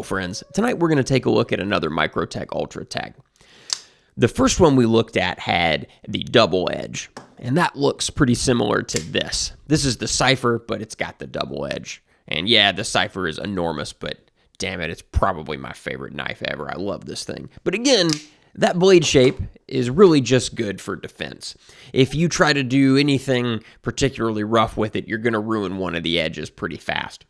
friends. Tonight we're going to take a look at another Microtech Ultratech. The first one we looked at had the double edge, and that looks pretty similar to this. This is the Cypher, but it's got the double edge. And yeah, the Cypher is enormous, but damn it, it's probably my favorite knife ever. I love this thing. But again, that blade shape is really just good for defense. If you try to do anything particularly rough with it, you're going to ruin one of the edges pretty fast.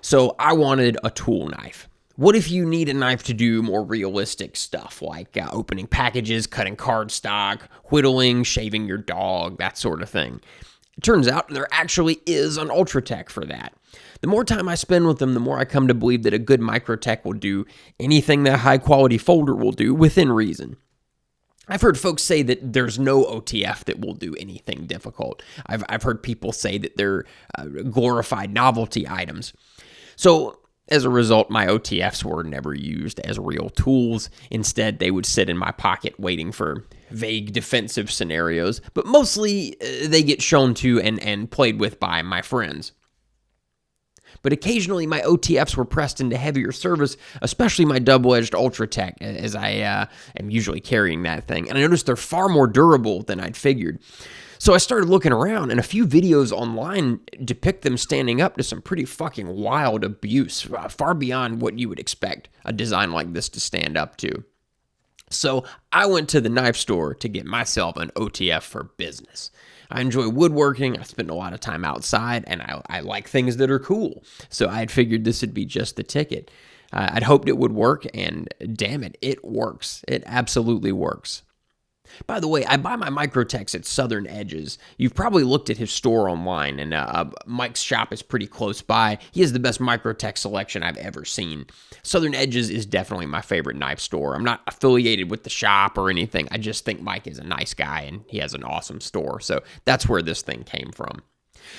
So I wanted a tool knife. What if you need a knife to do more realistic stuff, like opening packages, cutting cardstock, whittling, shaving your dog, that sort of thing? It turns out there actually is an Ultratech for that. The more time I spend with them, the more I come to believe that a good Microtech will do anything that a high-quality folder will do within reason. I've heard folks say that there's no OTF that will do anything difficult. I've heard people say that they're glorified novelty items. So as a result, my OTFs were never used as real tools. Instead, they would sit in my pocket waiting for vague defensive scenarios, but mostly they get shown to and played with by my friends. But occasionally my OTFs were pressed into heavier service, especially my double-edged Ultratech, as I am usually carrying that thing. And I noticed they're far more durable than I'd figured. So I started looking around, and a few videos online depict them standing up to some pretty fucking wild abuse, far beyond what you would expect a design like this to stand up to. So I went to the knife store to get myself an OTF for business. I enjoy woodworking, I spend a lot of time outside, and I like things that are cool. So I had figured this would be just the ticket. I'd hoped it would work, and damn it, it works. It absolutely works. By the way, I buy my Microtechs at Southern Edges. You've probably looked at his store online, and Mike's shop is pretty close by. He has the best Microtech selection I've ever seen. Southern Edges is definitely my favorite knife store. I'm not affiliated with the shop or anything. I just think Mike is a nice guy, and he has an awesome store. So that's where this thing came from.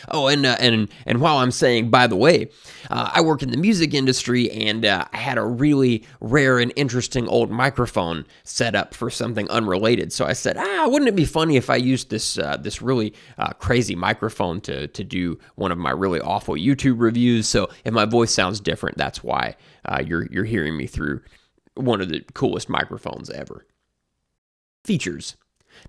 Oh, and while I'm saying, by the way, I work in the music industry, and I had a really rare and interesting old microphone set up for something unrelated. So I said, wouldn't it be funny if I used this really crazy microphone to do one of my really awful YouTube reviews? So if my voice sounds different, that's why you're hearing me through one of the coolest microphones ever. Features.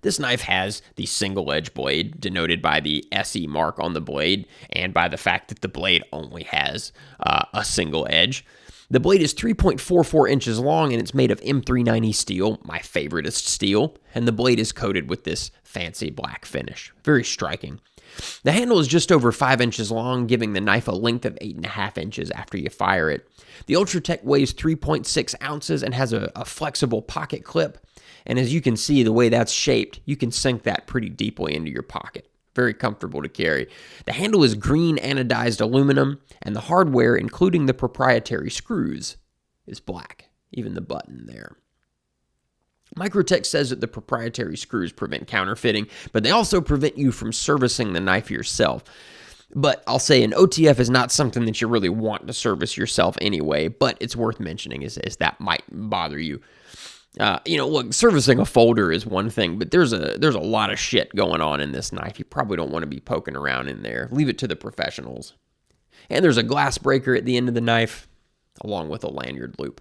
This knife has the single edge blade, denoted by the SE mark on the blade, and by the fact that the blade only has a single edge. The blade is 3.44 inches long, and it's made of M390 steel, my favoriteest steel, and the blade is coated with this fancy black finish. Very striking. The handle is just over 5 inches long, giving the knife a length of 8.5 inches after you fire it. The Ultratech weighs 3.6 ounces and has a flexible pocket clip. And as you can see, the way that's shaped, you can sink that pretty deeply into your pocket. Very comfortable to carry. The handle is green anodized aluminum, and the hardware, including the proprietary screws, is black. Even the button there. Microtech says that the proprietary screws prevent counterfeiting, but they also prevent you from servicing the knife yourself. But I'll say an OTF is not something that you really want to service yourself anyway, but it's worth mentioning as that might bother you. Look, servicing a folder is one thing, but there's a lot of shit going on in this knife. You probably don't want to be poking around in there. Leave it to the professionals. And there's a glass breaker at the end of the knife, along with a lanyard loop.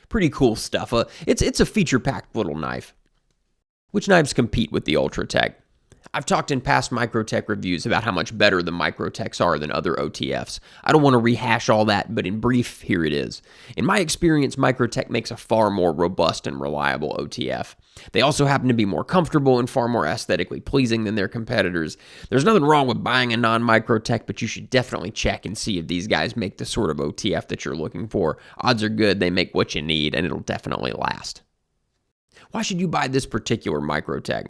Pretty cool stuff. It's a feature-packed little knife. Which knives compete with the Ultratech? I've talked in past Microtech reviews about how much better the Microtechs are than other OTFs. I don't want to rehash all that, but in brief, here it is. In my experience, Microtech makes a far more robust and reliable OTF. They also happen to be more comfortable and far more aesthetically pleasing than their competitors. There's nothing wrong with buying a non-Microtech, but you should definitely check and see if these guys make the sort of OTF that you're looking for. Odds are good they make what you need, and it'll definitely last. Why should you buy this particular Microtech?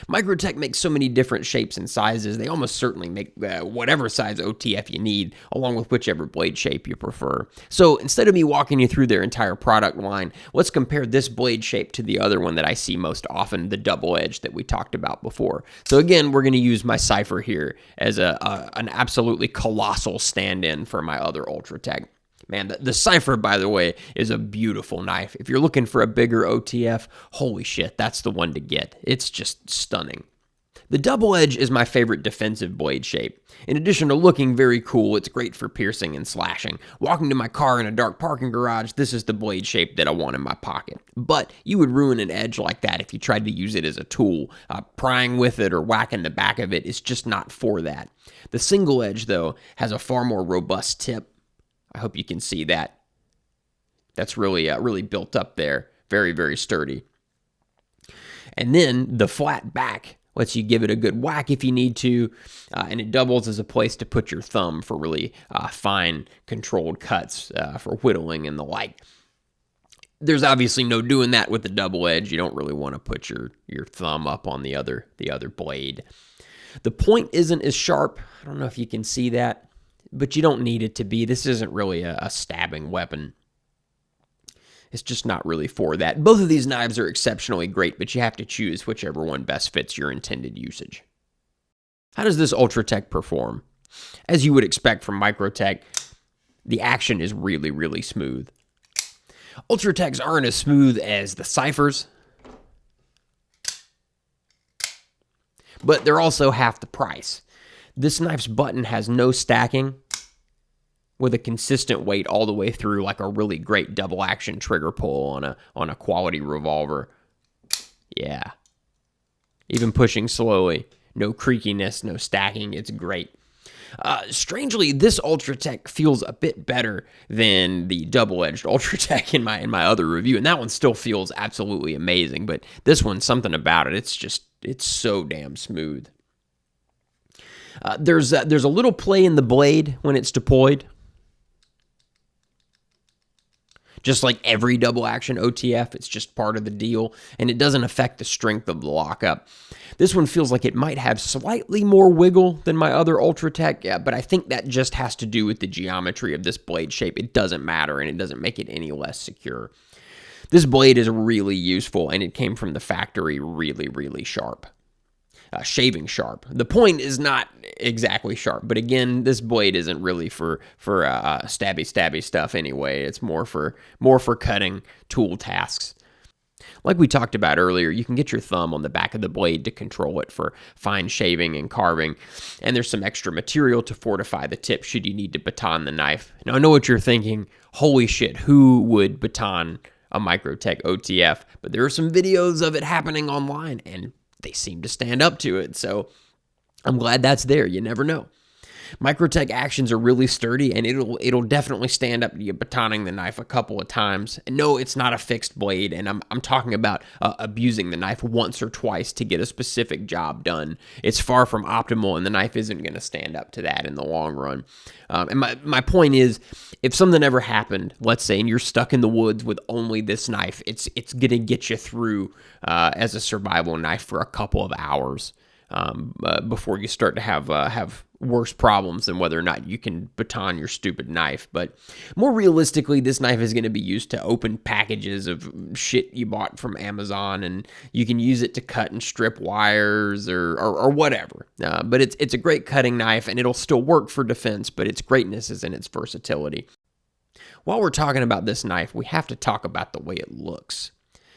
Microtech makes so many different shapes and sizes, they almost certainly make whatever size OTF you need, along with whichever blade shape you prefer. So instead of me walking you through their entire product line, let's compare this blade shape to the other one that I see most often, the double edge that we talked about before. So again, we're going to use my Cypher here as an absolutely colossal stand-in for my other Ultratech. Man, the Cypher, by the way, is a beautiful knife. If you're looking for a bigger OTF, holy shit, that's the one to get. It's just stunning. The double edge is my favorite defensive blade shape. In addition to looking very cool, it's great for piercing and slashing. Walking to my car in a dark parking garage, this is the blade shape that I want in my pocket. But you would ruin an edge like that if you tried to use it as a tool. Prying with it or whacking the back of it is just not for that. The single edge, though, has a far more robust tip. I hope you can see that. That's really built up there. Very, very sturdy. And then the flat back lets you give it a good whack if you need to, and it doubles as a place to put your thumb for really fine, controlled cuts for whittling and the like. There's obviously no doing that with the double edge. You don't really want to put your thumb up on the other blade. The point isn't as sharp. I don't know if you can see that, but you don't need it to be. This isn't really a stabbing weapon. It's just not really for that. Both of these knives are exceptionally great, but you have to choose whichever one best fits your intended usage. How does this Ultratech perform? As you would expect from Microtech, the action is really, really smooth. Ultratechs aren't as smooth as the Cyphers, but they're also half the price. This knife's button has no stacking, with a consistent weight all the way through, like a really great double action trigger pull on a quality revolver. Yeah. Even pushing slowly. No creakiness, no stacking. It's great. Strangely, this Ultratech feels a bit better than the double-edged Ultratech in my other review, and that one still feels absolutely amazing, but this one, something about it, it's so damn smooth. There's a little play in the blade when it's deployed. Just like every double action OTF, it's just part of the deal, and it doesn't affect the strength of the lockup. This one feels like it might have slightly more wiggle than my other Ultratech, but I think that just has to do with the geometry of this blade shape. It doesn't matter, and it doesn't make it any less secure. This blade is really useful, and it came from the factory really, really sharp. Shaving sharp. The point is not exactly sharp, but again, this blade isn't really for stabby stuff anyway. It's more for cutting tool tasks. Like we talked about earlier, you can get your thumb on the back of the blade to control it for fine shaving and carving, and there's some extra material to fortify the tip should you need to baton the knife. Now, I know what you're thinking. Holy shit, who would baton a Microtech OTF? But there are some videos of it happening online, and they seem to stand up to it, so I'm glad that's there. You never know. Microtech actions are really sturdy, and it'll definitely stand up to you batoning the knife a couple of times. And no, it's not a fixed blade, and I'm talking about abusing the knife once or twice to get a specific job done. It's far from optimal, and the knife isn't going to stand up to that in the long run. And my point is, if something ever happened, let's say, and you're stuck in the woods with only this knife, it's going to get you through as a survival knife for a couple of hours before you start to have worse problems than whether or not you can baton your stupid knife. But more realistically, this knife is going to be used to open packages of shit you bought from Amazon, and you can use it to cut and strip wires or whatever. But it's a great cutting knife, and it'll still work for defense, but its greatness is in its versatility. While we're talking about this knife, we have to talk about the way it looks.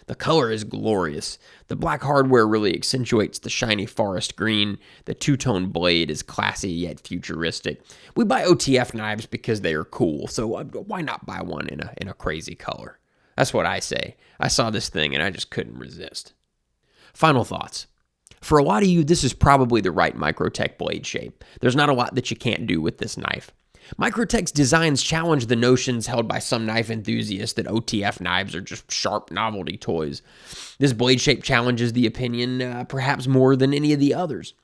The color is glorious. The black hardware really accentuates the shiny forest green. The two-tone blade is classy yet futuristic. We buy OTF knives because they are cool, so why not buy one in a crazy color? That's what I say. I saw this thing and I just couldn't resist. Final thoughts. For a lot of you, this is probably the right Microtech blade shape. There's not a lot that you can't do with this knife. Microtech's designs challenge the notions held by some knife enthusiasts that OTF knives are just sharp novelty toys. This blade shape challenges the opinion perhaps more than any of the others.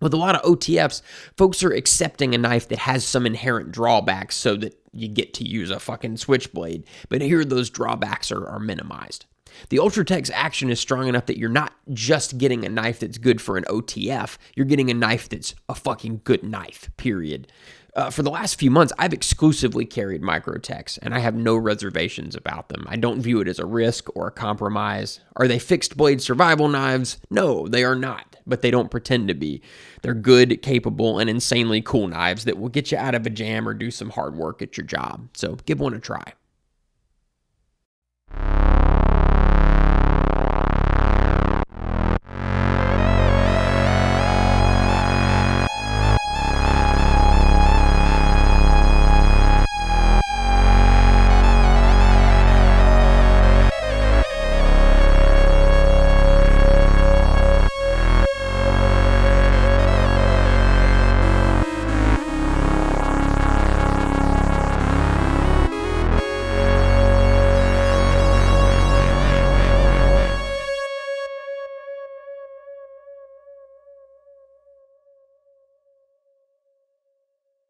With a lot of OTFs, folks are accepting a knife that has some inherent drawbacks so that you get to use a fucking switchblade, but here those drawbacks are minimized. The Ultratech's action is strong enough that you're not just getting a knife that's good for an OTF, you're getting a knife that's a fucking good knife, period. For the last few months, I've exclusively carried Microtechs, and I have no reservations about them. I don't view it as a risk or a compromise. Are they fixed blade survival knives? No, they are not, but they don't pretend to be. They're good, capable, and insanely cool knives that will get you out of a jam or do some hard work at your job. So give one a try.